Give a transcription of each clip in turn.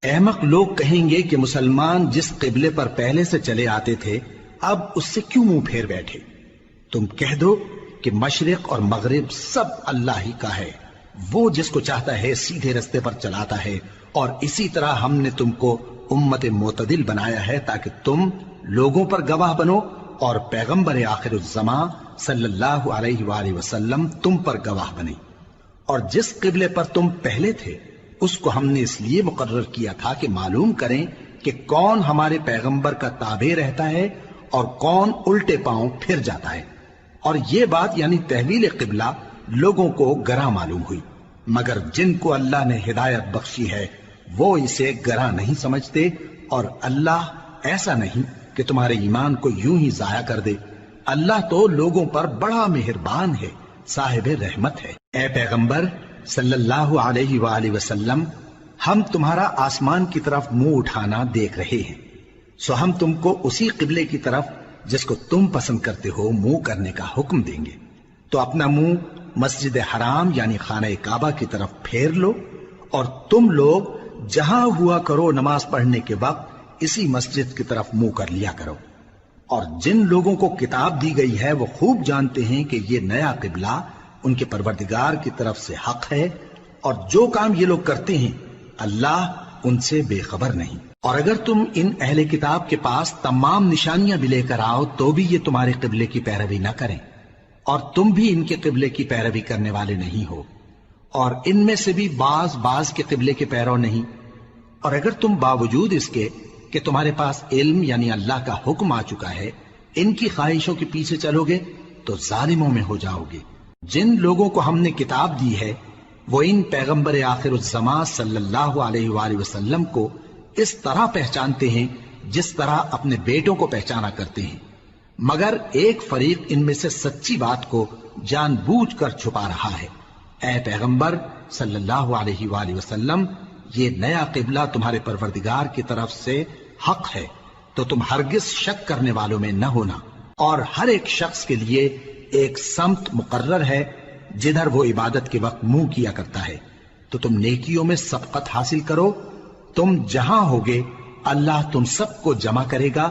احمق لوگ کہیں گے کہ مسلمان جس قبلے پر پہلے سے چلے آتے تھے اب اس سے کیوں منہ پھیر بیٹھے؟ تم کہہ دو کہ مشرق اور مغرب سب اللہ ہی کا ہے، وہ جس کو چاہتا ہے سیدھے رستے پر چلاتا ہے، اور اسی طرح ہم نے تم کو امت معتدل بنایا ہے تاکہ تم لوگوں پر گواہ بنو اور پیغمبر آخر الزمان صلی اللہ علیہ وآلہ وسلم تم پر گواہ بنے۔ اور جس قبلے پر تم پہلے تھے اس کو ہم نے اس لیے مقرر کیا تھا کہ معلوم کریں کہ کون ہمارے پیغمبر کا تابع رہتا ہے اور کون الٹے پاؤں پھر جاتا ہے۔ اور یہ بات یعنی تحویل قبلہ لوگوں کو گراں معلوم ہوئی، مگر جن کو اللہ نے ہدایت بخشی ہے وہ اسے گراں نہیں سمجھتے، اور اللہ ایسا نہیں کہ تمہارے ایمان کو یوں ہی ضائع کر دے۔ اللہ تو لوگوں پر بڑا مہربان ہے، صاحب رحمت ہے۔ اے پیغمبر صلی اللہ علیہ وآلہ وسلم، ہم تمہارا آسمان کی طرف منہ اٹھانا دیکھ رہے ہیں، سو ہم تم کو اسی قبلے کی طرف جس کو تم پسند کرتے ہو منہ کرنے کا حکم دیں گے۔ تو اپنا منہ مسجد حرام یعنی خانہ کعبہ کی طرف پھیر لو، اور تم لوگ جہاں ہوا کرو نماز پڑھنے کے وقت اسی مسجد کی طرف منہ کر لیا کرو۔ اور جن لوگوں کو کتاب دی گئی ہے وہ خوب جانتے ہیں کہ یہ نیا قبلہ ان کے پروردگار کی طرف سے حق ہے، اور جو کام یہ لوگ کرتے ہیں اللہ ان سے بے خبر نہیں۔ اور اگر تم ان اہل کتاب کے پاس تمام نشانیاں بھی لے کر آؤ تو بھی یہ تمہارے قبلے کی پیروی نہ کریں، اور تم بھی ان کے قبلے کی پیروی کرنے والے نہیں ہو، اور ان میں سے بھی بعض کے قبلے کے پیرو نہیں۔ اور اگر تم باوجود اس کے کہ تمہارے پاس علم یعنی اللہ کا حکم آ چکا ہے ان کی خواہشوں کے پیچھے چلو گے تو ظالموں میں ہو جاؤ گے۔ جن لوگوں کو ہم نے کتاب دی ہے وہ ان پیغمبر آخر الزمان صلی اللہ علیہ وآلہ وسلم کو اس طرح پہچانتے ہیں جس طرح اپنے بیٹوں کو پہچانا کرتے ہیں، مگر ایک فریق ان میں سے سچی بات کو جان بوجھ کر چھپا رہا ہے۔ اے پیغمبر صلی اللہ علیہ وآلہ وسلم، یہ نیا قبلہ تمہارے پروردگار کی طرف سے حق ہے، تو تم ہرگز شک کرنے والوں میں نہ ہونا، اور ہر ایک شخص کے لیے ایک سمت مقرر ہے جدھر وہ عبادت کے وقت منہ کیا کرتا ہے، تو تم نیکیوں میں سبقت حاصل کرو۔ تم جہاں ہوگے اللہ تم سب کو جمع کرے گا،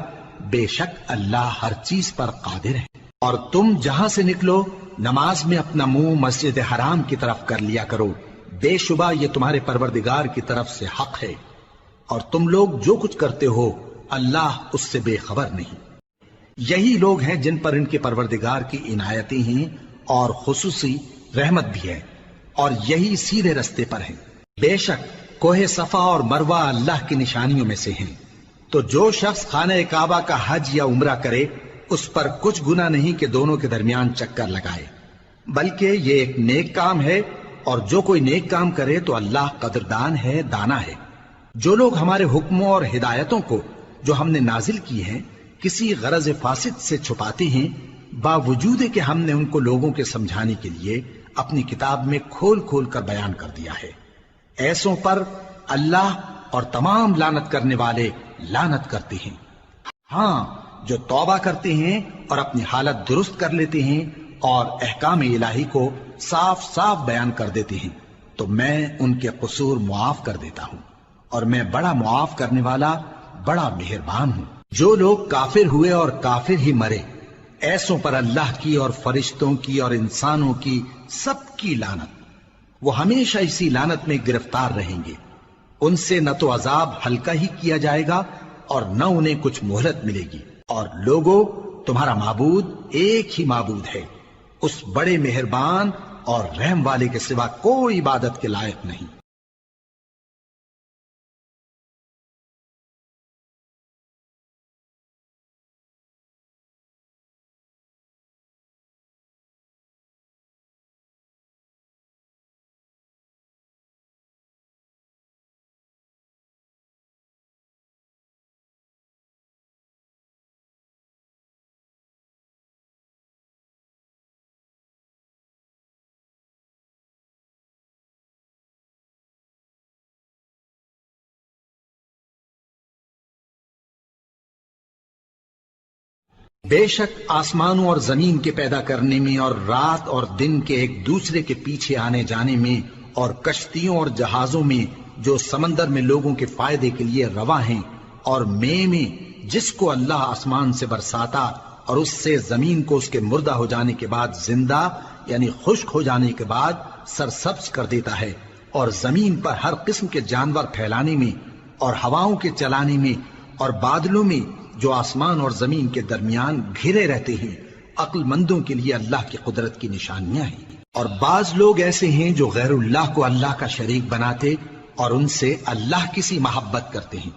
بے شک اللہ ہر چیز پر قادر ہے۔ اور تم جہاں سے نکلو نماز میں اپنا منہ مسجد حرام کی طرف کر لیا کرو، بے شبہ یہ تمہارے پروردگار کی طرف سے حق ہے، اور تم لوگ جو کچھ کرتے ہو اللہ اس سے بے خبر نہیں۔ یہی لوگ ہیں جن پر ان کے پروردگار کی عنایتیں ہیں اور خصوصی رحمت بھی ہے، اور یہی سیدھے رستے پر ہیں۔ بے شک کوہ صفا اور مروہ اللہ کی نشانیوں میں سے ہیں، تو جو شخص خانہ کعبہ کا حج یا عمرہ کرے اس پر کچھ گناہ نہیں کہ دونوں کے درمیان چکر لگائے، بلکہ یہ ایک نیک کام ہے، اور جو کوئی نیک کام کرے تو اللہ قدردان ہے، دانا ہے۔ جو لوگ ہمارے حکموں اور ہدایتوں کو جو ہم نے نازل کی ہیں کسی غرض فاسد سے چھپاتے ہیں، باوجود کہ ہم نے ان کو لوگوں کے سمجھانے کے لیے اپنی کتاب میں کھول کھول کر بیان کر دیا ہے، ایسوں پر اللہ اور تمام لعنت کرنے والے لعنت کرتے ہیں۔ ہاں، جو توبہ کرتے ہیں اور اپنی حالت درست کر لیتے ہیں اور احکام الہی کو صاف صاف بیان کر دیتے ہیں تو میں ان کے قصور معاف کر دیتا ہوں، اور میں بڑا معاف کرنے والا بڑا مہربان ہوں۔ جو لوگ کافر ہوئے اور کافر ہی مرے، ایسوں پر اللہ کی اور فرشتوں کی اور انسانوں کی سب کی لعنت، وہ ہمیشہ اسی لعنت میں گرفتار رہیں گے۔ ان سے نہ تو عذاب ہلکا ہی کیا جائے گا اور نہ انہیں کچھ مہلت ملے گی۔ اور لوگوں، تمہارا معبود ایک ہی معبود ہے، اس بڑے مہربان اور رحم والے کے سوا کوئی عبادت کے لائق نہیں۔ بے شک آسمانوں اور زمین کے پیدا کرنے میں اور رات اور دن کے ایک دوسرے کے پیچھے آنے جانے میں اور کشتیوں اور جہازوں میں جو سمندر میں لوگوں کے فائدے کے لیے رواں ہیں، اور میں جس کو اللہ آسمان سے برساتا اور اس سے زمین کو اس کے مردہ ہو جانے کے بعد زندہ یعنی خشک ہو جانے کے بعد سرسبز کر دیتا ہے، اور زمین پر ہر قسم کے جانور پھیلانے میں اور ہواؤں کے چلانے میں اور بادلوں میں جو آسمان اور زمین کے درمیان گھرے رہتے ہیں، عقل مندوں کے لیے اللہ کی قدرت کی نشانیاں ہیں۔ اور بعض لوگ ایسے ہیں جو غیر اللہ کو اللہ کا شریک بناتے اور ان سے اللہ کی سی محبت کرتے ہیں،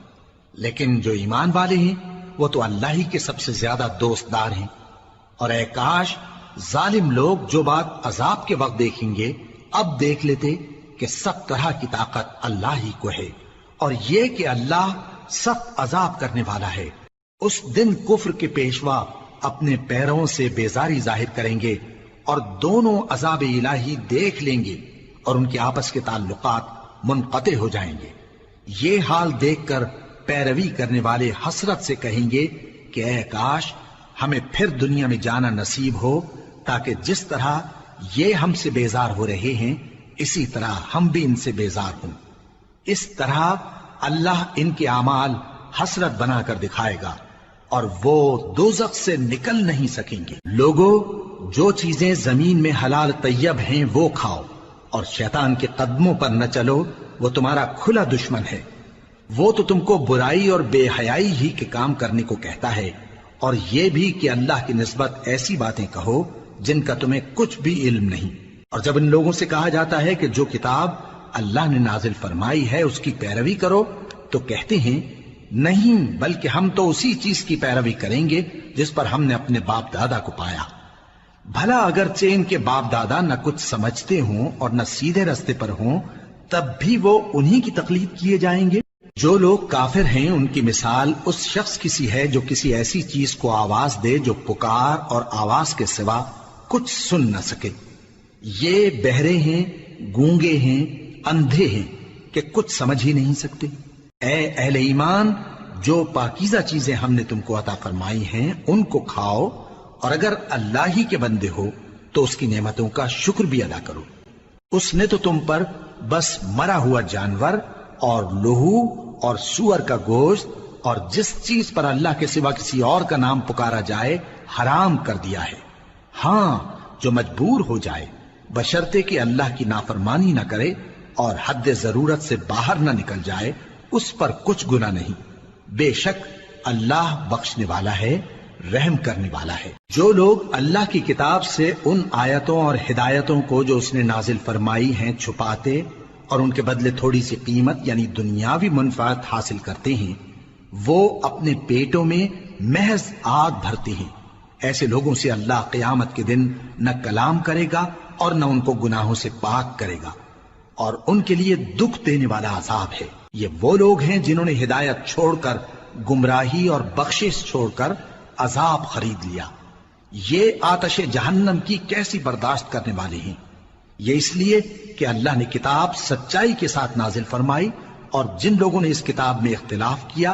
لیکن جو ایمان والے ہیں وہ تو اللہ ہی کے سب سے زیادہ دوست دار ہیں۔ اور اے کاش ظالم لوگ جو بات عذاب کے وقت دیکھیں گے اب دیکھ لیتے کہ سب طرح کی طاقت اللہ ہی کو ہے، اور یہ کہ اللہ سخت عذاب کرنے والا ہے۔ اس دن کفر کے پیشوا اپنے پیروں سے بیزاری ظاہر کریں گے اور دونوں عذاب الہی دیکھ لیں گے اور ان کے آپس کے تعلقات منقطع ہو جائیں گے۔ یہ حال دیکھ کر پیروی کرنے والے حسرت سے کہیں گے کہ اے کاش ہمیں پھر دنیا میں جانا نصیب ہو، تاکہ جس طرح یہ ہم سے بیزار ہو رہے ہیں اسی طرح ہم بھی ان سے بیزار ہوں۔ اس طرح اللہ ان کے اعمال حسرت بنا کر دکھائے گا اور وہ دوزخ سے نکل نہیں سکیں گے۔ لوگو، جو چیزیں زمین میں حلال طیب ہیں وہ کھاؤ، اور شیطان کے قدموں پر نہ چلو، وہ تمہارا کھلا دشمن ہے۔ وہ تو تم کو برائی اور بے حیائی ہی کے کام کرنے کو کہتا ہے، اور یہ بھی کہ اللہ کی نسبت ایسی باتیں کہو جن کا تمہیں کچھ بھی علم نہیں۔ اور جب ان لوگوں سے کہا جاتا ہے کہ جو کتاب اللہ نے نازل فرمائی ہے اس کی پیروی کرو، تو کہتے ہیں نہیں، بلکہ ہم تو اسی چیز کی پیروی کریں گے جس پر ہم نے اپنے باپ دادا کو پایا۔ بھلا اگرچہ ان کے باپ دادا نہ کچھ سمجھتے ہوں اور نہ سیدھے رستے پر ہوں، تب بھی وہ انہی کی تقلید کیے جائیں گے۔ جو لوگ کافر ہیں ان کی مثال اس شخص کی سی ہے جو کسی ایسی چیز کو آواز دے جو پکار اور آواز کے سوا کچھ سن نہ سکے۔ یہ بہرے ہیں، گونگے ہیں، اندھے ہیں کہ کچھ سمجھ ہی نہیں سکتے۔ اے اہل ایمان، جو پاکیزہ چیزیں ہم نے تم کو عطا فرمائی ہیں ان کو کھاؤ، اور اگر اللہ ہی کے بندے ہو تو اس کی نعمتوں کا شکر بھی ادا کرو۔ اس نے تو تم پر بس مرا ہوا جانور اور لہو اور سور کا گوشت اور جس چیز پر اللہ کے سوا کسی اور کا نام پکارا جائے حرام کر دیا ہے۔ ہاں، جو مجبور ہو جائے بشرطے کہ اللہ کی نافرمانی نہ کرے اور حد ضرورت سے باہر نہ نکل جائے، اس پر کچھ گناہ نہیں۔ بے شک اللہ بخشنے والا ہے، رحم کرنے والا ہے۔ جو لوگ اللہ کی کتاب سے ان آیتوں اور ہدایتوں کو جو اس نے نازل فرمائی ہیں چھپاتے اور ان کے بدلے تھوڑی سی قیمت یعنی دنیاوی منفعت حاصل کرتے ہیں، وہ اپنے پیٹوں میں محض آگ بھرتے ہیں۔ ایسے لوگوں سے اللہ قیامت کے دن نہ کلام کرے گا اور نہ ان کو گناہوں سے پاک کرے گا، اور ان کے لیے دکھ دینے والا عذاب ہے۔ یہ وہ لوگ ہیں جنہوں نے ہدایت چھوڑ کر گمراہی اور بخشش چھوڑ کر عذاب خرید لیا۔ یہ آتش جہنم کی کیسی برداشت کرنے والے ہیں۔ یہ اس لیے کہ اللہ نے کتاب سچائی کے ساتھ نازل فرمائی، اور جن لوگوں نے اس کتاب میں اختلاف کیا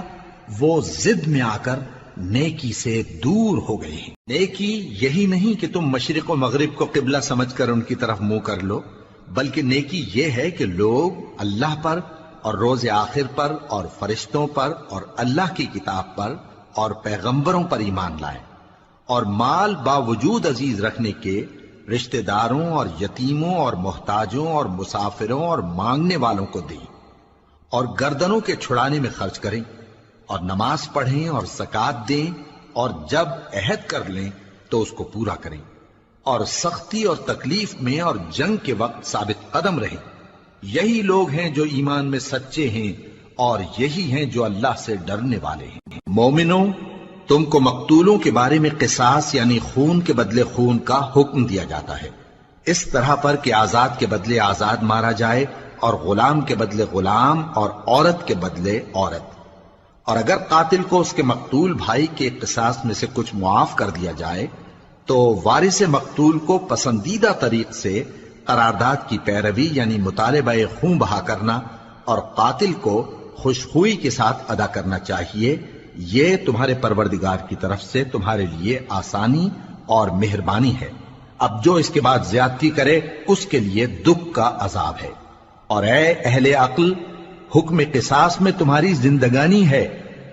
وہ ضد میں آ کر نیکی سے دور ہو گئے ہیں۔ نیکی یہی نہیں کہ تم مشرق و مغرب کو قبلہ سمجھ کر ان کی طرف منہ کر لو، بلکہ نیکی یہ ہے کہ لوگ اللہ پر اور روز آخر پر اور فرشتوں پر اور اللہ کی کتاب پر اور پیغمبروں پر ایمان لائیں، اور مال باوجود عزیز رکھنے کے رشتہ داروں اور یتیموں اور محتاجوں اور مسافروں اور مانگنے والوں کو دیں، اور گردنوں کے چھڑانے میں خرچ کریں، اور نماز پڑھیں اور زکوٰۃ دیں، اور جب عہد کر لیں تو اس کو پورا کریں، اور سختی اور تکلیف میں اور جنگ کے وقت ثابت قدم رہیں۔ یہی لوگ ہیں جو ایمان میں سچے ہیں، اور یہی ہیں جو اللہ سے ڈرنے والے ہیں۔ مومنوں، تم کو مقتولوں کے بارے میں قصاص یعنی خون کے بدلے خون کا حکم دیا جاتا ہے، اس طرح پر کہ آزاد کے بدلے آزاد مارا جائے، اور غلام کے بدلے غلام، اور عورت کے بدلے عورت۔ اور اگر قاتل کو اس کے مقتول بھائی کے قصاص میں سے کچھ معاف کر دیا جائے تو وارث مقتول کو پسندیدہ طریق سے قرارداد کی پیروی یعنی مطالبہ خون بہا کرنا اور قاتل کو خوشخوئی کے ساتھ ادا کرنا چاہیے۔ یہ تمہارے پروردگار کی طرف سے تمہارے لیے آسانی اور مہربانی ہے۔ اب جو اس کے بعد زیادتی کرے اس کے لیے دکھ کا عذاب ہے۔ اور اے اہل عقل، حکم قصاص میں تمہاری زندگانی ہے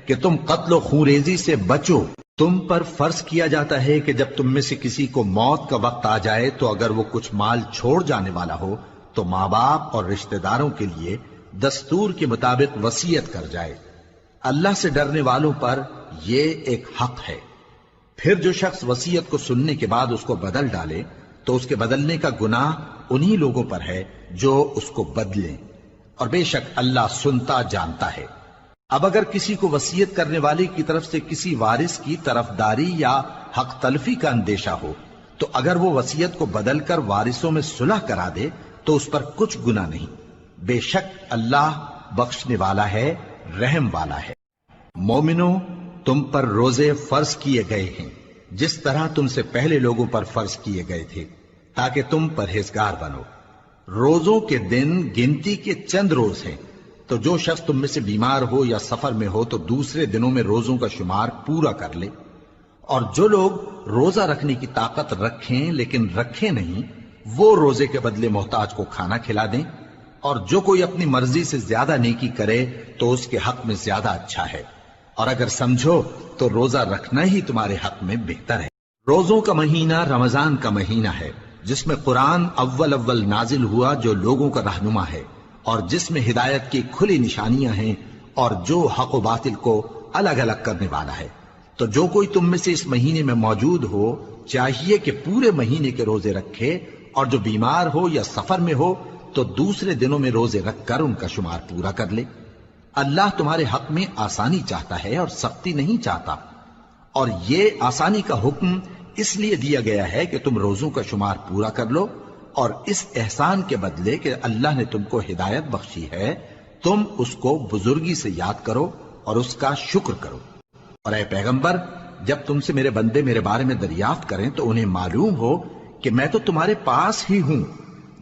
کہ تم قتل و خونریزی سے بچو۔ تم پر فرض کیا جاتا ہے کہ جب تم میں سے کسی کو موت کا وقت آ جائے تو اگر وہ کچھ مال چھوڑ جانے والا ہو تو ماں باپ اور رشتہ داروں کے لیے دستور کے مطابق وصیت کر جائے۔ اللہ سے ڈرنے والوں پر یہ ایک حق ہے۔ پھر جو شخص وصیت کو سننے کے بعد اس کو بدل ڈالے تو اس کے بدلنے کا گناہ انہی لوگوں پر ہے جو اس کو بدلیں، اور بے شک اللہ سنتا جانتا ہے۔ اب اگر کسی کو وصیت کرنے والے کی طرف سے کسی وارث کی طرفداری یا حق تلفی کا اندیشہ ہو تو اگر وہ وصیت کو بدل کر وارثوں میں صلح کرا دے تو اس پر کچھ گناہ نہیں، بے شک اللہ بخشنے والا ہے، رحم والا ہے۔ مومنو، تم پر روزے فرض کیے گئے ہیں جس طرح تم سے پہلے لوگوں پر فرض کیے گئے تھے تاکہ تم پرہیزگار بنو۔ روزوں کے دن گنتی کے چند روز ہیں، تو جو شخص تم میں سے بیمار ہو یا سفر میں ہو تو دوسرے دنوں میں روزوں کا شمار پورا کر لے، اور جو لوگ روزہ رکھنے کی طاقت رکھیں لیکن رکھیں نہیں وہ روزے کے بدلے محتاج کو کھانا کھلا دیں، اور جو کوئی اپنی مرضی سے زیادہ نیکی کرے تو اس کے حق میں زیادہ اچھا ہے، اور اگر سمجھو تو روزہ رکھنا ہی تمہارے حق میں بہتر ہے۔ روزوں کا مہینہ رمضان کا مہینہ ہے جس میں قرآن اول نازل ہوا جو لوگوں کا رہنما ہے اور جس میں ہدایت کی کھلی نشانیاں ہیں اور جو حق و باطل کو الگ الگ کرنے والا ہے۔ تو جو کوئی تم میں سے اس مہینے میں موجود ہو چاہیے کہ پورے مہینے کے روزے رکھے، اور جو بیمار ہو یا سفر میں ہو تو دوسرے دنوں میں روزے رکھ کر ان کا شمار پورا کر لے۔ اللہ تمہارے حق میں آسانی چاہتا ہے اور سختی نہیں چاہتا، اور یہ آسانی کا حکم اس لیے دیا گیا ہے کہ تم روزوں کا شمار پورا کر لو، اور اس احسان کے بدلے کہ اللہ نے تم کو ہدایت بخشی ہے تم اس کو بزرگی سے یاد کرو اور اس کا شکر کرو۔ اور اے پیغمبر، جب تم سے میرے بندے میرے بارے میں دریافت کریں تو انہیں معلوم ہو کہ میں تو تمہارے پاس ہی ہوں۔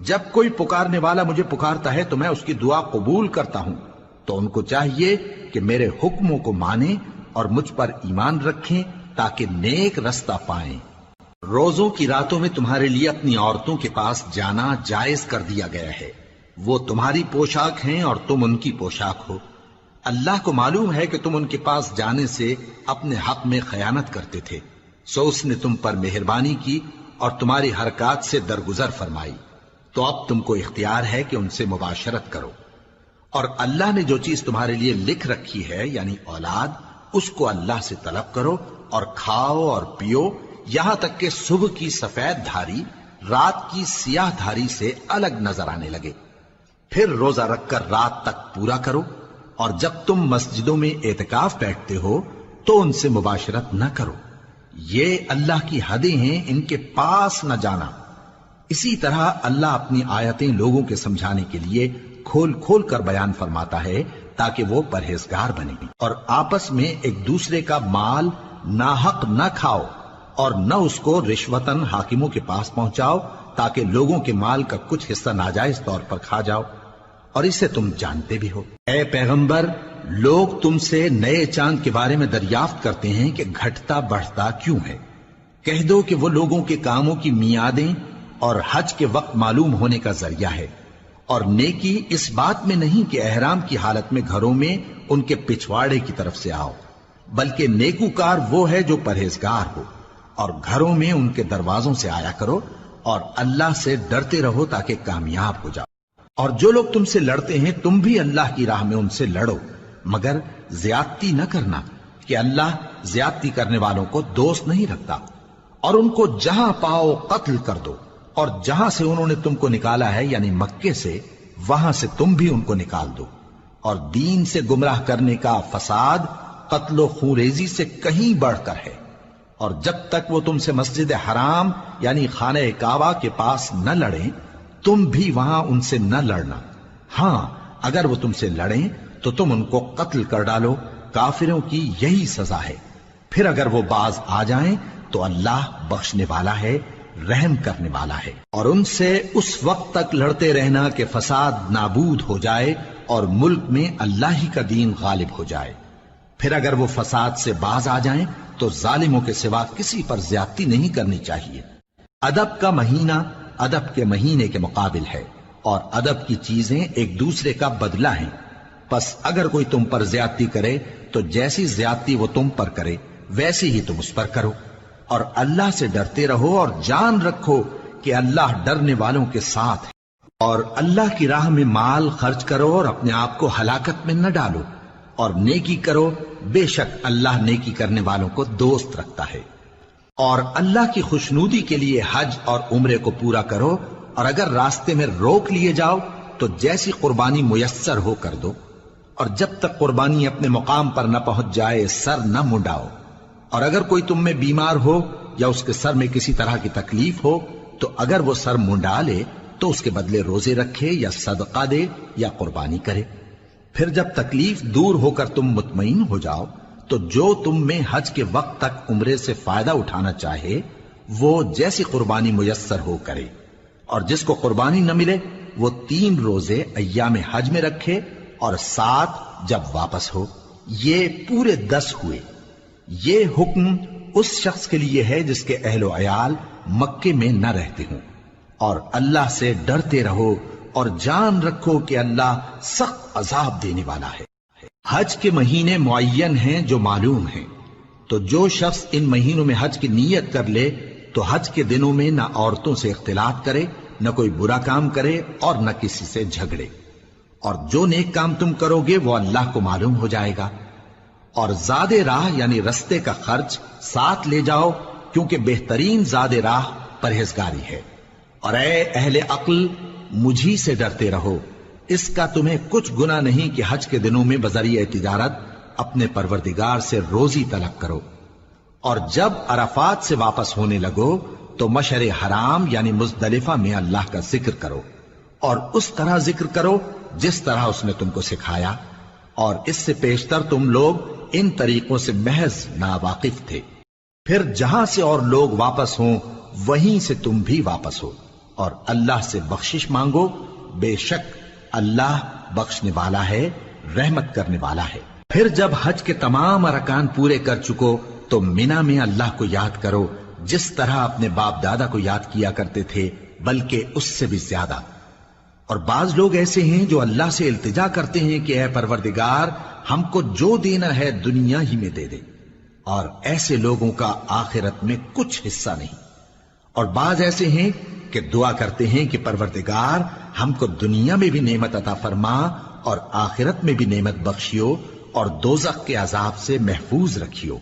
جب کوئی پکارنے والا مجھے پکارتا ہے تو میں اس کی دعا قبول کرتا ہوں، تو ان کو چاہیے کہ میرے حکموں کو مانیں اور مجھ پر ایمان رکھیں تاکہ نیک رستہ پائیں۔ روزوں کی راتوں میں تمہارے لیے اپنی عورتوں کے پاس جانا جائز کر دیا گیا ہے، وہ تمہاری پوشاک ہیں اور تم ان کی پوشاک ہو۔ اللہ کو معلوم ہے کہ تم ان کے پاس جانے سے اپنے حق میں خیانت کرتے تھے، سو اس نے تم پر مہربانی کی اور تمہاری حرکات سے درگزر فرمائی، تو اب تم کو اختیار ہے کہ ان سے مباشرت کرو۔ اور اللہ نے جو چیز تمہارے لیے لکھ رکھی ہے یعنی اولاد، اس کو اللہ سے طلب کرو اور کھاؤ اور پیو یہاں تک کہ صبح کی سفید دھاری رات کی سیاہ دھاری سے الگ نظر آنے لگے، پھر روزہ رکھ کر رات تک پورا کرو، اور جب تم مسجدوں میں اعتکاف بیٹھتے ہو تو ان سے مباشرت نہ کرو، یہ اللہ کی حدیں ہیں، ان کے پاس نہ جانا۔ اسی طرح اللہ اپنی آیتیں لوگوں کے سمجھانے کے لیے کھول کھول کر بیان فرماتا ہے تاکہ وہ پرہیزگار بنے، اور آپس میں ایک دوسرے کا مال ناحق نہ کھاؤ اور نہ اس کو رشوتاً حاکموں کے پاس پہنچاؤ تاکہ لوگوں کے مال کا کچھ حصہ ناجائز طور پر کھا جاؤ، اور اسے تم جانتے بھی ہو۔ اے پیغمبر، لوگ تم سے نئے چاند کے بارے میں دریافت کرتے ہیں کہ گھٹتا بڑھتا کیوں ہے۔ کہہ دو کہ وہ لوگوں کے کاموں کی میعادیں اور حج کے وقت معلوم ہونے کا ذریعہ ہے، اور نیکی اس بات میں نہیں کہ احرام کی حالت میں گھروں میں ان کے پچھواڑے کی طرف سے آؤ، بلکہ نیکوکار وہ ہے جو پرہیزگار ہو، اور گھروں میں ان کے دروازوں سے آیا کرو اور اللہ سے ڈرتے رہو تاکہ کامیاب ہو جاؤ۔ اور جو لوگ تم سے لڑتے ہیں تم بھی اللہ کی راہ میں ان سے لڑو، مگر زیادتی نہ کرنا کہ اللہ زیادتی کرنے والوں کو دوست نہیں رکھتا، اور ان کو جہاں پاؤ قتل کر دو، اور جہاں سے انہوں نے تم کو نکالا ہے یعنی مکے سے وہاں سے تم بھی ان کو نکال دو، اور دین سے گمراہ کرنے کا فساد قتل و خونریزی سے کہیں بڑھ کر ہے۔ اور جب تک وہ تم سے مسجد حرام یعنی خانہ کعبہ کے پاس نہ لڑیں تم بھی وہاں ان سے نہ لڑنا، ہاں اگر وہ تم سے لڑیں تو تم ان کو قتل کر ڈالو، کافروں کی یہی سزا ہے۔ پھر اگر وہ باز آ جائیں تو اللہ بخشنے والا ہے، رحم کرنے والا ہے۔ اور ان سے اس وقت تک لڑتے رہنا کہ فساد نابود ہو جائے اور ملک میں اللہ ہی کا دین غالب ہو جائے۔ پھر اگر وہ فساد سے باز آ جائیں تو ظالموں کے سوا کسی پر زیادتی نہیں کرنی چاہیے۔ ادب کا مہینہ ادب کے مہینے کے مقابل ہے، اور ادب کی چیزیں ایک دوسرے کا بدلہ ہیں۔ پس اگر کوئی تم پر زیادتی کرے تو جیسی زیادتی وہ تم پر کرے ویسی ہی تم اس پر کرو، اور اللہ سے ڈرتے رہو اور جان رکھو کہ اللہ ڈرنے والوں کے ساتھ ہے۔ اور اللہ کی راہ میں مال خرچ کرو اور اپنے آپ کو ہلاکت میں نہ ڈالو، اور نیکی کرو، بے شک اللہ نیکی کرنے والوں کو دوست رکھتا ہے۔ اور اللہ کی خوشنودی کے لیے حج اور عمرے کو پورا کرو، اور اگر راستے میں روک لیے جاؤ تو جیسی قربانی میسر ہو کر دو، اور جب تک قربانی اپنے مقام پر نہ پہنچ جائے سر نہ منڈاؤ۔ اور اگر کوئی تم میں بیمار ہو یا اس کے سر میں کسی طرح کی تکلیف ہو تو اگر وہ سر منڈا لے تو اس کے بدلے روزے رکھے یا صدقہ دے یا قربانی کرے۔ پھر جب تکلیف دور ہو کر تم مطمئن ہو جاؤ تو جو تم میں حج کے وقت تک عمرے سے فائدہ اٹھانا چاہے وہ جیسی قربانی میسر ہو کرے، اور جس کو قربانی نہ ملے وہ 3 روزے ایام حج میں رکھے اور 7 جب واپس ہو، یہ پورے 10 ہوئے۔ یہ حکم اس شخص کے لیے ہے جس کے اہل و عیال مکے میں نہ رہتے ہوں۔ اور اللہ سے ڈرتے رہو اور جان رکھو کہ اللہ سخت عذاب دینے والا ہے۔ حج کے مہینے معین ہیں جو معلوم ہیں، تو جو شخص ان مہینوں میں حج کی نیت کر لے تو حج کے دنوں میں نہ عورتوں سے اختلاط کرے، نہ کوئی برا کام کرے اور نہ کسی سے جھگڑے، اور جو نیک کام تم کرو گے وہ اللہ کو معلوم ہو جائے گا۔ اور زاد راہ یعنی رستے کا خرچ ساتھ لے جاؤ، کیونکہ بہترین زاد راہ پرہیزگاری ہے۔ اور اے اہل عقل، مجھی سے ڈرتے رہو، اس کا تمہیں کچھ گناہ نہیں کہ حج کے دنوں میں بذریعہ تجارت اپنے پروردگار سے روزی طلب کرو۔ اور جب عرفات سے واپس ہونے لگو تو مشعر حرام یعنی مزدلفہ میں اللہ کا ذکر کرو، اور اس طرح ذکر کرو جس طرح اس نے تم کو سکھایا، اور اس سے پیشتر تم لوگ ان طریقوں سے محض ناواقف تھے۔ پھر جہاں سے اور لوگ واپس ہوں وہیں سے تم بھی واپس ہو، اور اللہ سے بخشش مانگو، بے شک اللہ بخشنے والا ہے، رحمت کرنے والا ہے۔ پھر جب حج کے تمام ارکان پورے کر چکو تو مینا میں اللہ کو یاد کرو جس طرح اپنے باپ دادا کو یاد کیا کرتے تھے، بلکہ اس سے بھی زیادہ۔ اور بعض لوگ ایسے ہیں جو اللہ سے التجا کرتے ہیں کہ اے پروردگار ہم کو جو دینا ہے دنیا ہی میں دے دے، اور ایسے لوگوں کا آخرت میں کچھ حصہ نہیں۔ اور بعض ایسے ہیں کہ دعا کرتے ہیں کہ پروردگار ہم کو دنیا میں بھی نعمت عطا فرما اور آخرت میں بھی نعمت بخشیو اور دوزخ کے عذاب سے محفوظ رکھیو۔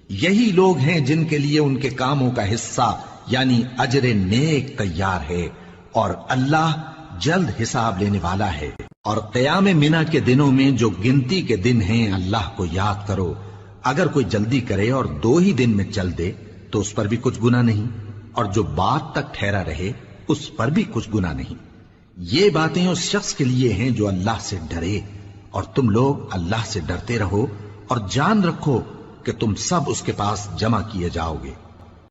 یہی لوگ ہیں جن کے لیے ان کے کاموں کا حصہ یعنی اجر نیک تیار ہے، اور اللہ جلد حساب لینے والا ہے۔ اور قیام منا کے دنوں میں جو گنتی کے دن ہیں اللہ کو یاد کرو، اگر کوئی جلدی کرے اور 2 ہی دن میں چل دے تو اس پر بھی کچھ گناہ نہیں، اور جو بات تک ٹھہرا رہے اس پر بھی کچھ گناہ نہیں۔ یہ باتیں اس شخص کے لیے ہیں جو اللہ سے ڈرے، اور تم لوگ اللہ سے ڈرتے رہو اور جان رکھو کہ تم سب اس کے پاس جمع کیے جاؤ گے۔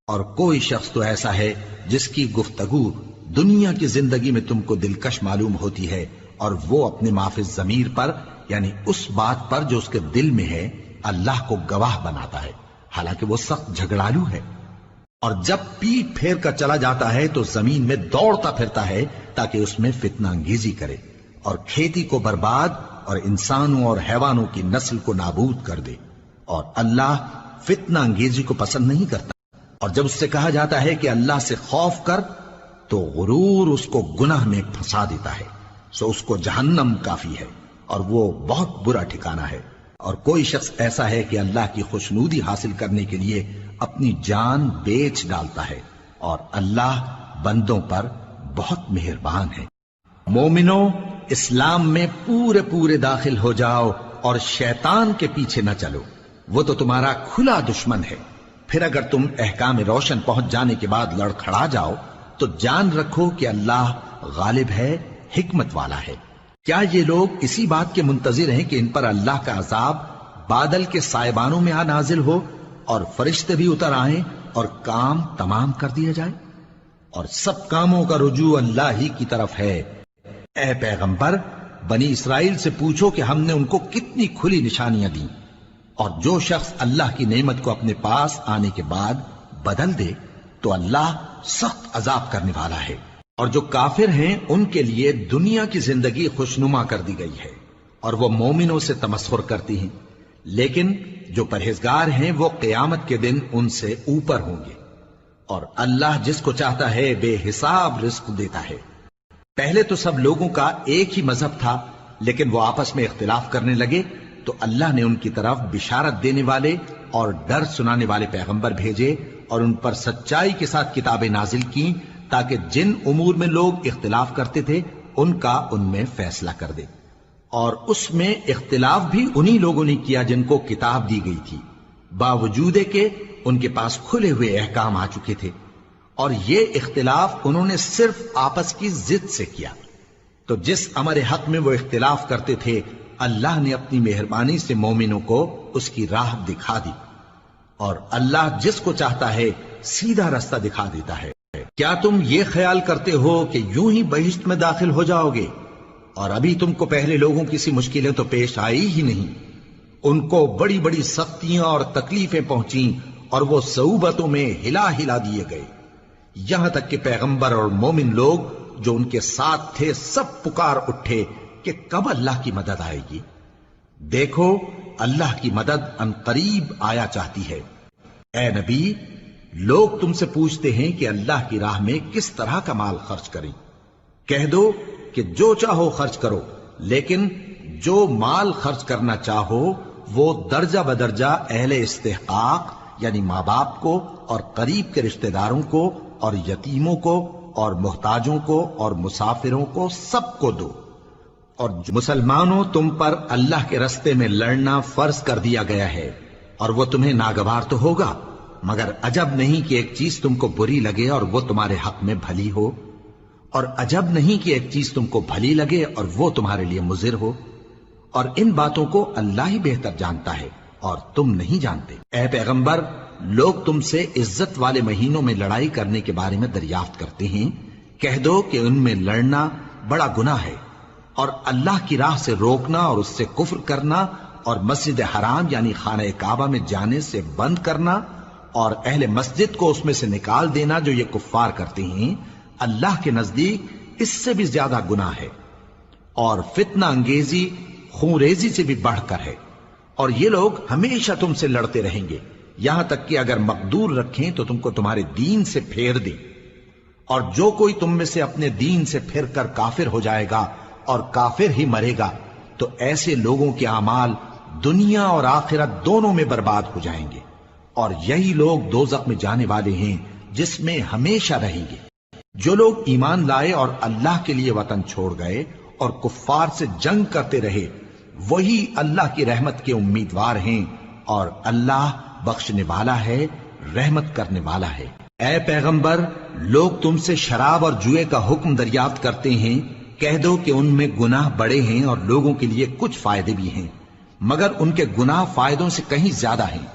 اور کوئی شخص تو ایسا ہے جس کی گفتگو دنیا کی زندگی میں تم کو دلکش معلوم ہوتی ہے، اور وہ اپنے معافی ضمیر پر یعنی اس بات پر جو اس کے دل میں ہے اللہ کو گواہ بناتا ہے، حالانکہ وہ سخت جھگڑالو ہے۔ اور جب پیٹ پھیر کر چلا جاتا ہے تو زمین میں دوڑتا پھرتا ہے تاکہ اس میں فتنہ انگیزی کرے اور کھیتی کو برباد اور انسانوں اور حیوانوں کی نسل کو نابود کر دے، اور اللہ فتنہ انگیزی کو پسند نہیں کرتا۔ اور جب اس سے کہا جاتا ہے کہ اللہ سے خوف کر تو غرور اس کو گناہ میں پھنسا دیتا ہے، سو اس کو جہنم کافی ہے اور وہ بہت برا ٹھکانہ ہے۔ اور کوئی شخص ایسا ہے کہ اللہ کی خوشنودی حاصل کرنے کے لیے اپنی جان بیچ ڈالتا ہے، اور اللہ بندوں پر بہت مہربان ہے۔ مومنو، اسلام میں پورے پورے داخل ہو جاؤ اور شیطان کے پیچھے نہ چلو، وہ تو تمہارا کھلا دشمن ہے۔ پھر اگر تم احکام روشن پہنچ جانے کے بعد لڑکھڑا جاؤ تو جان رکھو کہ اللہ غالب ہے، حکمت والا ہے۔ کیا یہ لوگ اسی بات کے منتظر ہیں کہ ان پر اللہ کا عذاب بادل کے سائبانوں میں آ نازل ہو اور فرشتے بھی اتر آئیں اور کام تمام کر دیا جائے؟ اور سب کاموں کا رجوع اللہ ہی کی طرف ہے۔ اے پیغمبر، بنی اسرائیل سے پوچھو کہ ہم نے ان کو کتنی کھلی نشانیاں دیں، اور جو شخص اللہ کی نعمت کو اپنے پاس آنے کے بعد بدل دے تو اللہ سخت عذاب کرنے والا ہے۔ اور جو کافر ہیں ان کے لیے دنیا کی زندگی خوشنما کر دی گئی ہے، اور وہ مومنوں سے تمسخر کرتی ہیں، لیکن جو پرہیزگار ہیں وہ قیامت کے دن ان سے اوپر ہوں گے، اور اللہ جس کو چاہتا ہے بے حساب رزق دیتا ہے۔ پہلے تو سب لوگوں کا ایک ہی مذہب تھا، لیکن وہ آپس میں اختلاف کرنے لگے تو اللہ نے ان کی طرف بشارت دینے والے اور ڈر سنانے والے پیغمبر بھیجے اور ان پر سچائی کے ساتھ کتابیں نازل کی، تاکہ جن امور میں لوگ اختلاف کرتے تھے ان کا ان میں فیصلہ کر دے۔ اور اس میں اختلاف بھی انہی لوگوں نے کیا جن کو کتاب دی گئی تھی، باوجود کہ ان کے پاس کھلے ہوئے احکام آ چکے تھے، اور یہ اختلاف انہوں نے صرف آپس کی ضد سے کیا۔ تو جس امر حق میں وہ اختلاف کرتے تھے اللہ نے اپنی مہربانی سے مومنوں کو اس کی راہ دکھا دی، اور اللہ جس کو چاہتا ہے سیدھا رستہ دکھا دیتا ہے۔ کیا تم یہ خیال کرتے ہو کہ یوں ہی بہشت میں داخل ہو جاؤ گے، اور ابھی تم کو پہلے لوگوں کی سی مشکلیں تو پیش آئی ہی نہیں؟ ان کو بڑی بڑی سختیاں اور تکلیفیں پہنچیں اور وہ صعوبتوں میں ہلا ہلا دیے گئے، یہاں تک کہ پیغمبر اور مومن لوگ جو ان کے ساتھ تھے سب پکار اٹھے کہ کب اللہ کی مدد آئے گی۔ دیکھو اللہ کی مدد ان قریب آیا چاہتی ہے۔ اے نبی، لوگ تم سے پوچھتے ہیں کہ اللہ کی راہ میں کس طرح کا مال خرچ کریں۔ کہہ دو کہ جو چاہو خرچ کرو، لیکن جو مال خرچ کرنا چاہو وہ درجہ بدرجہ اہل استحقاق یعنی ماں باپ کو اور قریب کے رشتہ داروں کو اور یتیموں کو اور محتاجوں کو اور مسافروں کو سب کو دو۔ اور مسلمانوں، تم پر اللہ کے رستے میں لڑنا فرض کر دیا گیا ہے، اور وہ تمہیں ناگوار تو ہوگا، مگر عجب نہیں کہ ایک چیز تم کو بری لگے اور وہ تمہارے حق میں بھلی ہو، اور عجب نہیں کہ ایک چیز تم کو بھلی لگے اور وہ تمہارے لیے مضر ہو، اور ان باتوں کو اللہ ہی بہتر جانتا ہے اور تم نہیں جانتے۔ اے پیغمبر، لوگ تم سے عزت والے مہینوں میں لڑائی کرنے کے بارے میں دریافت کرتے ہیں، کہہ دو کہ ان میں لڑنا بڑا گناہ ہے، اور اللہ کی راہ سے روکنا اور اس سے کفر کرنا اور مسجد حرام یعنی خانہ کعبہ میں جانے سے بند کرنا اور اہل مسجد کو اس میں سے نکال دینا جو یہ کفار کرتے ہیں، اللہ کے نزدیک اس سے بھی زیادہ گناہ ہے، اور فتنہ انگیزی خونریزی سے بھی بڑھ کر ہے، اور یہ لوگ ہمیشہ تم سے لڑتے رہیں گے، یہاں تک کہ اگر مقدور رکھیں تو تم کو تمہارے دین سے پھیر دیں، اور جو کوئی تم میں سے اپنے دین سے پھر کر کافر ہو جائے گا اور کافر ہی مرے گا تو ایسے لوگوں کے اعمال دنیا اور آخرت دونوں میں برباد ہو جائیں گے، اور یہی لوگ دوزخ میں جانے والے ہیں جس میں ہمیشہ رہیں گے۔ جو لوگ ایمان لائے اور اللہ کے لیے وطن چھوڑ گئے اور کفار سے جنگ کرتے رہے وہی اللہ کی رحمت کے امیدوار ہیں، اور اللہ بخشنے والا ہے، رحمت کرنے والا ہے۔ اے پیغمبر، لوگ تم سے شراب اور جوئے کا حکم دریافت کرتے ہیں، کہہ دو کہ ان میں گناہ بڑے ہیں اور لوگوں کے لیے کچھ فائدے بھی ہیں، مگر ان کے گناہ فائدوں سے کہیں زیادہ ہیں۔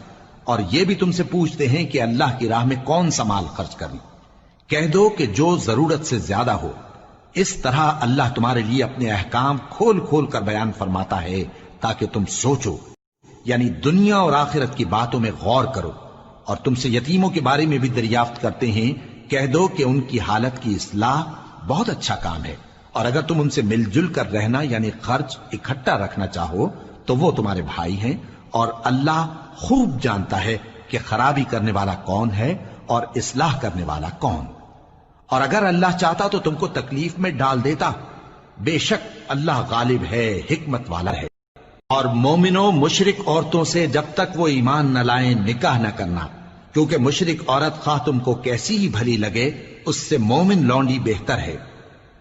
اور یہ بھی تم سے پوچھتے ہیں کہ اللہ کی راہ میں کون سا مال خرچ کریں، کہہ دو کہ جو ضرورت سے زیادہ ہو۔ اس طرح اللہ تمہارے لیے اپنے احکام کھول کھول کر بیان فرماتا ہے تاکہ تم سوچو، یعنی دنیا اور آخرت کی باتوں میں غور کرو۔ اور تم سے یتیموں کے بارے میں بھی دریافت کرتے ہیں، کہہ دو کہ ان کی حالت کی اصلاح بہت اچھا کام ہے، اور اگر تم ان سے مل جل کر رہنا یعنی خرچ اکٹھا رکھنا چاہو تو وہ تمہارے بھائی ہیں، اور اللہ خوب جانتا ہے کہ خرابی کرنے والا کون ہے اور اصلاح کرنے والا کون۔ اور اگر اللہ چاہتا تو تم کو تکلیف میں ڈال دیتا، بے شک اللہ غالب ہے، حکمت والا ہے۔ اور مومنوں، مشرک عورتوں سے جب تک وہ ایمان نہ لائیں نکاح نہ کرنا، کیونکہ مشرک عورت خواہ تم کو کیسی ہی بھلی لگے اس سے مومن لونڈی بہتر ہے،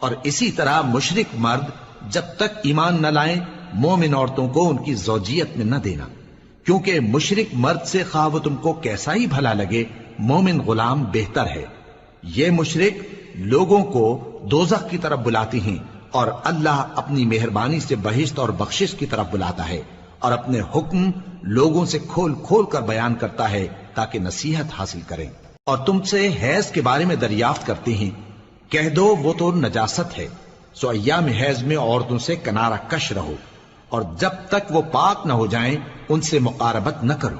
اور اسی طرح مشرک مرد جب تک ایمان نہ لائیں مومن عورتوں کو ان کی زوجیت میں نہ دینا، کیونکہ مشرک مرد سے خواہ وہ تم کو کیسا ہی بھلا لگے مومن غلام بہتر ہے۔ یہ مشرک لوگوں کو دوزخ کی طرف بلاتے ہیں، اور اللہ اپنی مہربانی سے بہشت اور بخشش کی طرف بلاتا ہے، اور اپنے حکم لوگوں سے کھول کھول کر بیان کرتا ہے تاکہ نصیحت حاصل کریں۔ اور تم سے حیض کے بارے میں دریافت کرتے ہیں، کہہ دو وہ تو نجاست ہے، سو ایام حیض میں عورتوں سے کنارہ کش رہو، اور جب تک وہ پاک نہ ہو جائیں ان سے مقاربت نہ کرو۔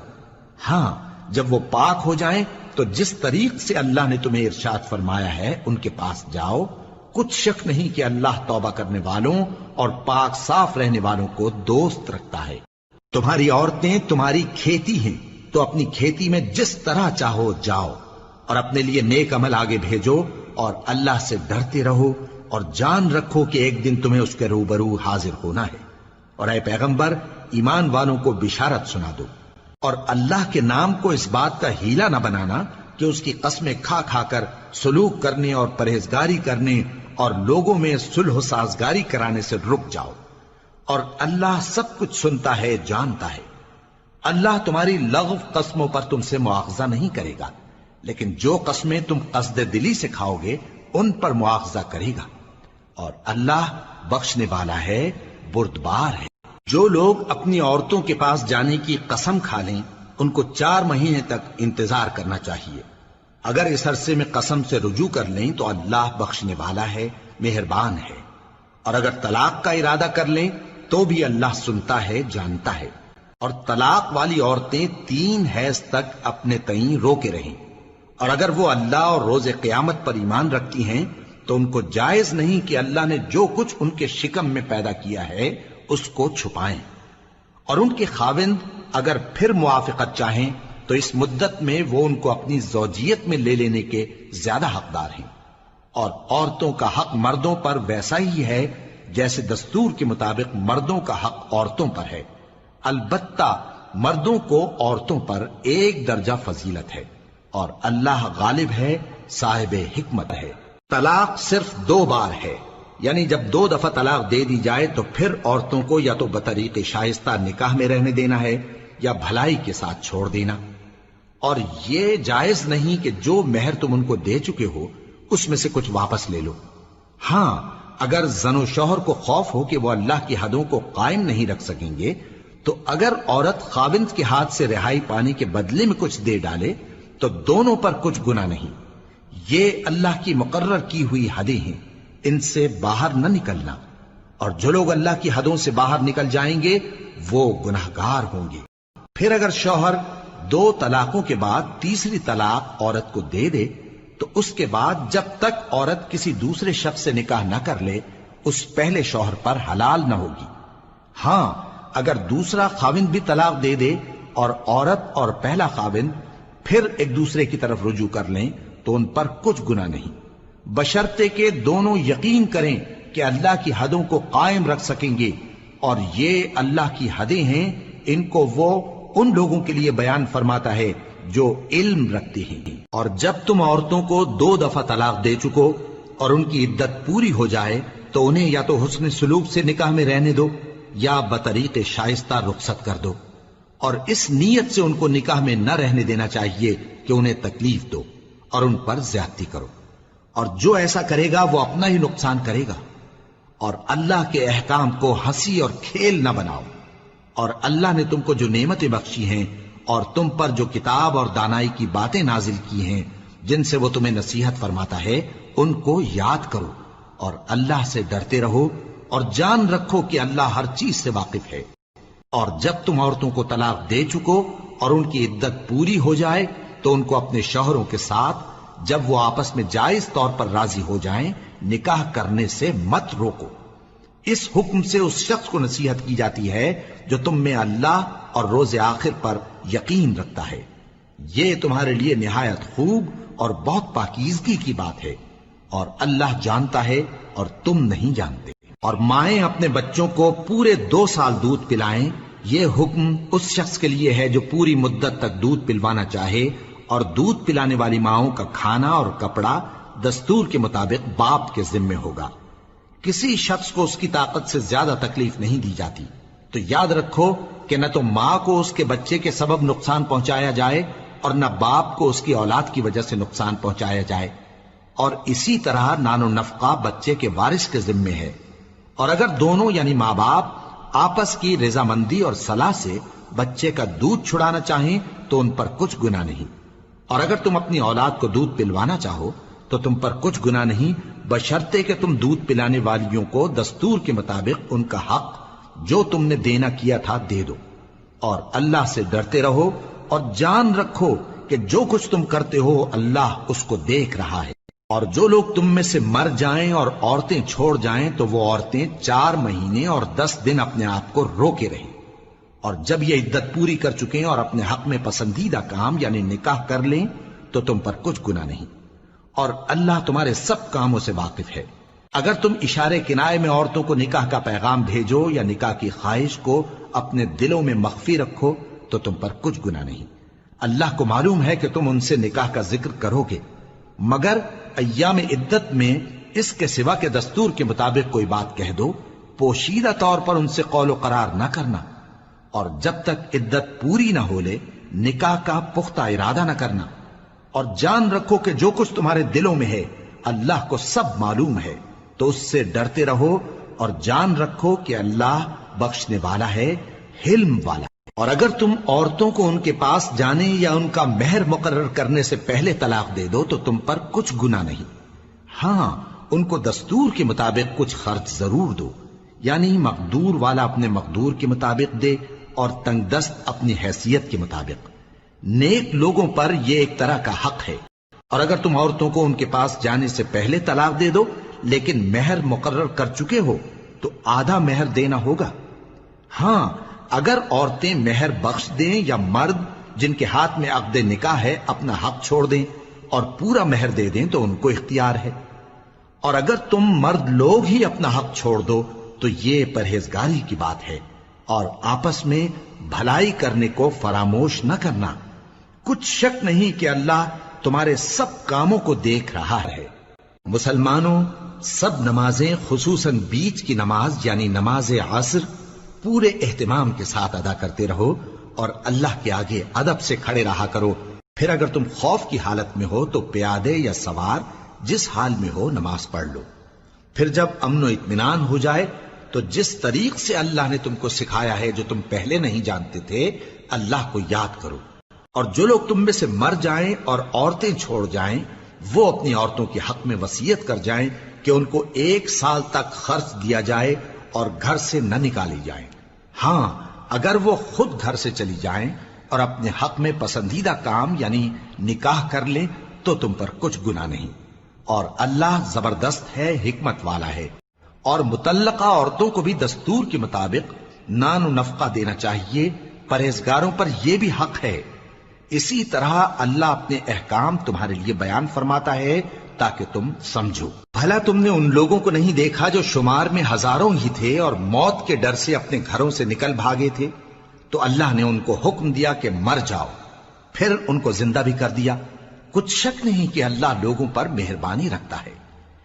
ہاں، جب وہ پاک ہو جائیں تو جس طریق سے اللہ نے تمہیں ارشاد فرمایا ہے ان کے پاس جاؤ، کچھ شک نہیں کہ اللہ توبہ کرنے والوں اور پاک صاف رہنے والوں کو دوست رکھتا ہے۔ تمہاری عورتیں تمہاری کھیتی ہیں، تو اپنی کھیتی میں جس طرح چاہو جاؤ، اور اپنے لیے نیک عمل آگے بھیجو، اور اللہ سے ڈرتے رہو، اور جان رکھو کہ ایک دن تمہیں اس کے روبرو حاضر ہونا ہے۔ اور اے پیغمبر، ایمان والوں کو بشارت سنا دو، اور اللہ کے نام کو اس بات کا ہیلا نہ بنانا کہ اس کی قسمیں کھا کھا کر سلوک کرنے اور پرہیزگاری کرنے اور لوگوں میں صلح و سازگاری کرانے سے رک جاؤ، اور اللہ سب کچھ سنتا ہے، جانتا ہے۔ اللہ تمہاری لغو قسموں پر تم سے مواخذہ نہیں کرے گا، لیکن جو قسمیں تم قصد دلی سے کھاؤ گے ان پر مواخذہ کرے گا، اور اللہ بخشنے والا ہے، بردبار ہے۔ جو لوگ اپنی عورتوں کے پاس جانے کی قسم کھا لیں ان کو 4 مہینے تک انتظار کرنا چاہیے۔ اگر اس عرصے میں قسم سے رجوع کر لیں تو اللہ بخشنے والا ہے، مہربان ہے، اور اگر طلاق کا ارادہ کر لیں تو بھی اللہ سنتا ہے، جانتا ہے۔ اور طلاق والی عورتیں 3 حیض تک اپنے تئیں روکے رہیں، اور اگر وہ اللہ اور روز قیامت پر ایمان رکھتی ہیں تو ان کو جائز نہیں کہ اللہ نے جو کچھ ان کے شکم میں پیدا کیا ہے اس کو چھپائیں، اور ان کے خاوند اگر پھر موافقت چاہیں تو اس مدت میں وہ ان کو اپنی زوجیت میں لے لینے کے زیادہ حقدار ہیں۔ اور عورتوں کا حق مردوں پر ویسا ہی ہے جیسے دستور کے مطابق مردوں کا حق عورتوں پر ہے، البتہ مردوں کو عورتوں پر 1 درجہ فضیلت ہے، اور اللہ غالب ہے، صاحب حکمت ہے۔ طلاق صرف 2 بار ہے، یعنی جب 2 دفعہ طلاق دے دی جائے تو پھر عورتوں کو یا تو بطریق شائستہ نکاح میں رہنے دینا ہے یا بھلائی کے ساتھ چھوڑ دینا، اور یہ جائز نہیں کہ جو مہر تم ان کو دے چکے ہو اس میں سے کچھ واپس لے لو۔ ہاں، اگر زن و شوہر کو خوف ہو کہ وہ اللہ کی حدوں کو قائم نہیں رکھ سکیں گے تو اگر عورت خاوند کے ہاتھ سے رہائی پانے کے بدلے میں کچھ دے ڈالے تو دونوں پر کچھ گناہ نہیں۔ یہ اللہ کی مقرر کی ہوئی حدیں ہیں، ان سے باہر نہ نکلنا، اور جو لوگ اللہ کی حدوں سے باہر نکل جائیں گے وہ گناہگار ہوں گے۔ پھر اگر شوہر 2 طلاقوں کے بعد تیسری طلاق عورت کو دے دے تو اس کے بعد جب تک عورت کسی دوسرے شخص سے نکاح نہ کر لے اس پہلے شوہر پر حلال نہ ہوگی۔ ہاں، اگر دوسرا خاوند بھی طلاق دے دے اور عورت اور پہلا خاوند پھر ایک دوسرے کی طرف رجوع کر لیں تو ان پر کچھ گناہ نہیں، بشرطے کہ دونوں یقین کریں کہ اللہ کی حدوں کو قائم رکھ سکیں گے، اور یہ اللہ کی حدیں ہیں، ان کو وہ ان لوگوں کے لیے بیان فرماتا ہے جو علم رکھتے ہیں۔ اور جب تم عورتوں کو 2 دفعہ طلاق دے چکو اور ان کی عدت پوری ہو جائے تو انہیں یا تو حسن سلوک سے نکاح میں رہنے دو یا بطریق شائستہ رخصت کر دو، اور اس نیت سے ان کو نکاح میں نہ رہنے دینا چاہیے کہ انہیں تکلیف دو اور ان پر زیادتی کرو، اور جو ایسا کرے گا وہ اپنا ہی نقصان کرے گا۔ اور اللہ کے احکام کو ہنسی اور کھیل نہ بناؤ، اور اللہ نے تم کو جو نعمتیں بخشی ہیں اور تم پر جو کتاب اور دانائی کی باتیں نازل کی ہیں جن سے وہ تمہیں نصیحت فرماتا ہے ان کو یاد کرو، اور اللہ سے ڈرتے رہو، اور جان رکھو کہ اللہ ہر چیز سے واقف ہے۔ اور جب تم عورتوں کو طلاق دے چکو اور ان کی عدت پوری ہو جائے تو ان کو اپنے شوہروں کے ساتھ جب وہ آپس میں جائز طور پر راضی ہو جائیں نکاح کرنے سے مت روکو۔ اس حکم سے اس شخص کو نصیحت کی جاتی ہے جو تم میں اللہ اور روز آخر پر یقین رکھتا ہے، یہ تمہارے لیے نہایت خوب اور بہت پاکیزگی کی بات ہے، اور اللہ جانتا ہے اور تم نہیں جانتے۔ اور مائیں اپنے بچوں کو پورے 2 سال دودھ پلائیں، یہ حکم اس شخص کے لیے ہے جو پوری مدت تک دودھ پلوانا چاہے، اور دودھ پلانے والی ماؤں کا کھانا اور کپڑا دستور کے مطابق باپ کے ذمے ہوگا۔ کسی شخص کو اس کی طاقت سے زیادہ تکلیف نہیں دی جاتی، تو یاد رکھو کہ نہ تو ماں کو اس کے بچے کے سبب نقصان پہنچایا جائے اور نہ باپ کو اس کی اولاد کی وجہ سے نقصان پہنچایا جائے، اور اسی طرح نان و نفقہ بچے کے وارث کے ذمے ہے۔ اور اگر دونوں یعنی ماں باپ آپس کی رضامندی اور صلاح سے بچے کا دودھ چھڑانا چاہیں تو ان پر کچھ گناہ نہیں، اور اگر تم اپنی اولاد کو دودھ پلوانا چاہو تو تم پر کچھ گناہ نہیں، بشرطے کہ تم دودھ پلانے والیوں کو دستور کے مطابق ان کا حق جو تم نے دینا کیا تھا دے دو، اور اللہ سے ڈرتے رہو، اور جان رکھو کہ جو کچھ تم کرتے ہو اللہ اس کو دیکھ رہا ہے۔ اور جو لوگ تم میں سے مر جائیں اور عورتیں چھوڑ جائیں تو وہ عورتیں 4 مہینے اور 10 دن اپنے آپ کو روکے رہیں، اور جب یہ عدت پوری کر چکیں اور اپنے حق میں پسندیدہ کام یعنی نکاح کر لیں تو تم پر کچھ گناہ نہیں، اور اللہ تمہارے سب کاموں سے واقف ہے۔ اگر تم اشارے کنائے میں عورتوں کو نکاح کا پیغام بھیجو یا نکاح کی خواہش کو اپنے دلوں میں مخفی رکھو تو تم پر کچھ گناہ نہیں۔ اللہ کو معلوم ہے کہ تم ان سے نکاح کا ذکر کرو گے، مگر ایام عدت میں اس کے سوا کے دستور کے مطابق کوئی بات کہہ دو، پوشیدہ طور پر ان سے قول و قرار نہ کرنا، اور جب تک عدت پوری نہ ہو لے نکاح کا پختہ ارادہ نہ کرنا، اور جان رکھو کہ جو کچھ تمہارے دلوں میں ہے اللہ کو سب معلوم ہے، تو اس سے ڈرتے رہو اور جان رکھو کہ اللہ بخشنے والا ہے، حلم والا ہے۔ اور اگر تم عورتوں کو ان کے پاس جانے یا ان کا مہر مقرر کرنے سے پہلے طلاق دے دو تو تم پر کچھ گناہ نہیں، ہاں ان کو دستور کے مطابق کچھ خرچ ضرور دو، یعنی مقدور والا اپنے مقدور کے مطابق دے اور تنگ دست اپنی حیثیت کے مطابق۔ نیک لوگوں پر یہ ایک طرح کا حق ہے۔ اور اگر تم عورتوں کو ان کے پاس جانے سے پہلے طلاق دے دو لیکن مہر مقرر کر چکے ہو تو آدھا مہر دینا ہوگا۔ ہاں اگر عورتیں مہر بخش دیں یا مرد جن کے ہاتھ میں عقد نکاح ہے اپنا حق چھوڑ دیں اور پورا مہر دے دیں تو ان کو اختیار ہے۔ اور اگر تم مرد لوگ ہی اپنا حق چھوڑ دو تو یہ پرہیزگاری کی بات ہے، اور آپس میں بھلائی کرنے کو فراموش نہ کرنا۔ کچھ شک نہیں کہ اللہ تمہارے سب کاموں کو دیکھ رہا ہے۔ مسلمانوں، سب نمازیں خصوصاً بیچ کی نماز یعنی نماز عصر پورے اہتمام کے ساتھ ادا کرتے رہو اور اللہ کے آگے ادب سے کھڑے رہا کرو۔ پھر اگر تم خوف کی حالت میں ہو تو پیادے یا سوار جس حال میں ہو نماز پڑھ لو۔ پھر جب امن و اطمینان ہو جائے تو جس طریق سے اللہ نے تم کو سکھایا ہے جو تم پہلے نہیں جانتے تھے اللہ کو یاد کرو۔ اور جو لوگ تم میں سے مر جائیں اور عورتیں چھوڑ جائیں وہ اپنی عورتوں کے حق میں وصیت کر جائیں کہ ان کو 1 سال تک خرچ دیا جائے اور گھر سے نہ نکالی جائیں۔ ہاں اگر وہ خود گھر سے چلی جائیں اور اپنے حق میں پسندیدہ کام یعنی نکاح کر لیں تو تم پر کچھ گناہ نہیں، اور اللہ زبردست ہے، حکمت والا ہے۔ اور مطلقہ عورتوں کو بھی دستور کے مطابق نان و نفقہ دینا چاہیے، پرہیزگاروں پر یہ بھی حق ہے۔ اسی طرح اللہ اپنے احکام تمہارے لیے بیان فرماتا ہے تاکہ تم سمجھو۔ بھلا تم نے ان لوگوں کو نہیں دیکھا جو شمار میں ہزاروں ہی تھے اور موت کے ڈر سے اپنے گھروں سے نکل بھاگے تھے، تو اللہ نے ان کو حکم دیا کہ مر جاؤ، پھر ان کو زندہ بھی کر دیا۔ کچھ شک نہیں کہ اللہ لوگوں پر مہربانی رکھتا ہے،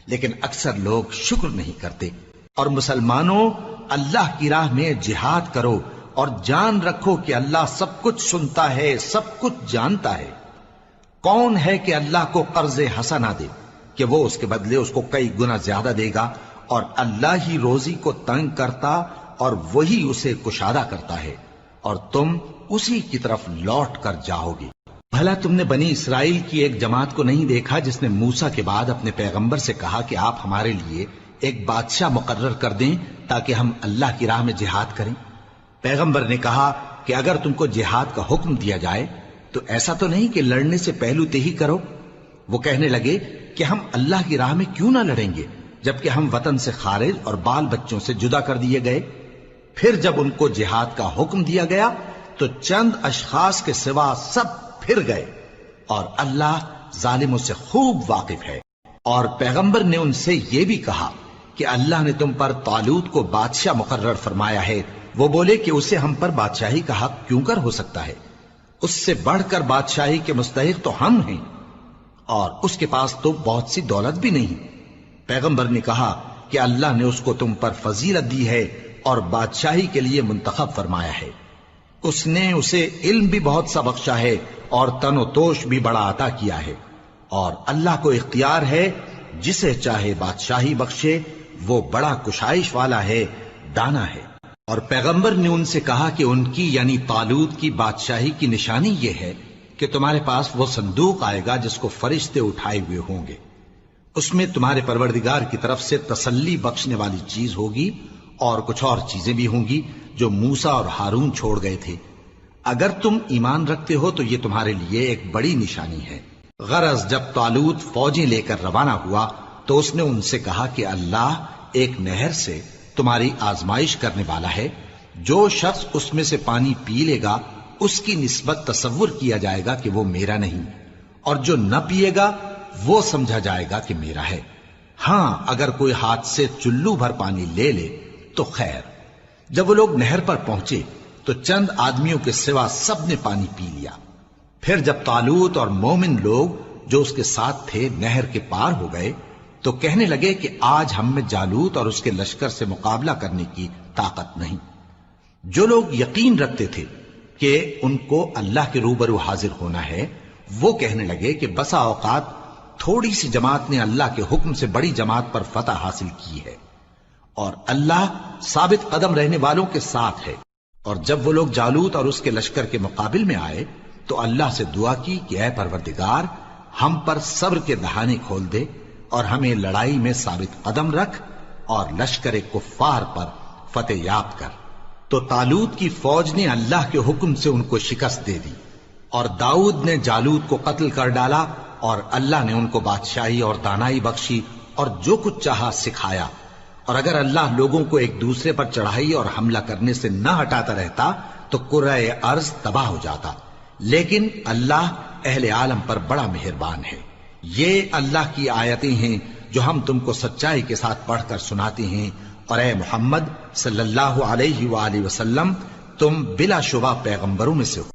لیکن اکثر لوگ شکر نہیں کرتے۔ اور مسلمانوں، اللہ کی راہ میں جہاد کرو اور جان رکھو کہ اللہ سب کچھ سنتا ہے، سب کچھ جانتا ہے۔ کون ہے کہ اللہ کو قرض حسنہ دے کہ وہ اس کے بدلے اس کو کئی گنا زیادہ دے گا، اور اللہ ہی روزی کو تنگ کرتا اور وہی اسے کشادہ کرتا ہے، اور تم اسی کی طرف لوٹ کر جاؤ گے۔ بھلا تم نے بنی اسرائیل کی ایک جماعت کو نہیں دیکھا جس نے موسیٰ کے بعد اپنے پیغمبر سے کہا کہ آپ ہمارے لیے ایک بادشاہ مقرر کر دیں تاکہ ہم اللہ کی راہ میں جہاد کریں؟ پیغمبر نے کہا کہ اگر تم کو جہاد کا حکم دیا جائے تو ایسا تو نہیں کہ لڑنے سے پہلو تہی کرو۔ وہ کہنے لگے کہ ہم اللہ کی راہ میں کیوں نہ لڑیں گے جبکہ ہم وطن سے خارج اور بال بچوں سے جدا کر دیے گئے۔ پھر جب ان کو جہاد کا حکم دیا گیا تو چند اشخاص کے سوا سب پھر گئے، اور اللہ ظالموں سے خوب واقف ہے۔ اور پیغمبر نے ان سے یہ بھی کہا کہ اللہ نے تم پر طالوت کو بادشاہ مقرر فرمایا ہے۔ وہ بولے کہ اسے ہم پر بادشاہی کا حق کیوں کر ہو سکتا ہے؟ اس سے بڑھ کر بادشاہی کے مستحق تو ہم ہیں، اور اس کے پاس تو بہت سی دولت بھی نہیں۔ پیغمبر نے کہا کہ اللہ نے اس کو تم پر فضیلت دی ہے اور بادشاہی کے لیے منتخب فرمایا ہے۔ اس نے اسے علم بھی بہت سا بخشا ہے اور تن و توش بھی بڑا عطا کیا ہے، اور اللہ کو اختیار ہے جسے چاہے بادشاہی بخشے، وہ بڑا کشائش والا ہے، دانا ہے۔ اور پیغمبر نے ان سے کہا کہ ان کی یعنی طالوت کی بادشاہی کی نشانی یہ ہے کہ تمہارے پاس وہ صندوق آئے گا جس کو فرشتے اٹھائے ہوئے ہوں گے، اس میں تمہارے پروردگار کی طرف سے تسلی بخشنے والی چیز ہوگی اور کچھ اور چیزیں بھی ہوں گی جو موسیٰ اور ہارون چھوڑ گئے تھے۔ اگر تم ایمان رکھتے ہو تو یہ تمہارے لیے ایک بڑی نشانی ہے۔ غرض جب طالوت فوجیں لے کر روانہ ہوا تو اس نے ان سے کہا کہ اللہ ایک نہر سے تمہاری آزمائش کرنے والا ہے، جو شخص اس میں سے پانی پی لے گا اس کی نسبت تصور کیا جائے گا کہ وہ میرا نہیں، اور جو نہ پیے گا وہ سمجھا جائے گا کہ میرا ہے۔ ہاں اگر کوئی ہاتھ سے چلو بھر پانی لے لے تو خیر۔ جب وہ لوگ نہر پر پہنچے تو چند آدمیوں کے سوا سب نے پانی پی لیا۔ پھر جب طالوت اور مومن لوگ جو اس کے ساتھ تھے نہر کے پار ہو گئے تو کہنے لگے کہ آج ہم میں جالوت اور اس کے لشکر سے مقابلہ کرنے کی طاقت نہیں۔ جو لوگ یقین رکھتے تھے کہ ان کو اللہ کے روبرو حاضر ہونا ہے، وہ کہنے لگے کہ بسا اوقات تھوڑی سی جماعت نے اللہ کے حکم سے بڑی جماعت پر فتح حاصل کی ہے، اور اللہ ثابت قدم رہنے والوں کے ساتھ ہے۔ اور جب وہ لوگ جالوت اور اس کے لشکر کے مقابل میں آئے تو اللہ سے دعا کی کہ اے پروردگار، ہم پر صبر کے دہانے کھول دے اور ہمیں لڑائی میں ثابت قدم رکھ اور لشکر کفار پر فتح یاب کر۔ تو طالوت کی فوج نے اللہ کے حکم سے ان کو شکست دے دی، اور داؤد نے جالوت کو قتل کر ڈالا، اور اللہ نے ان کو بادشاہی اور دانائی بخشی اور جو کچھ چاہا سکھایا۔ اور اگر اللہ لوگوں کو ایک دوسرے پر چڑھائی اور حملہ کرنے سے نہ ہٹاتا رہتا تو کرۂ ارض تباہ ہو جاتا، لیکن اللہ اہل عالم پر بڑا مہربان ہے۔ یہ اللہ کی آیتیں ہیں جو ہم تم کو سچائی کے ساتھ پڑھ کر سناتے ہیں، اور اے محمد صلی اللہ علیہ وآلہ وسلم، تم بلا شبہ پیغمبروں میں سے ہو۔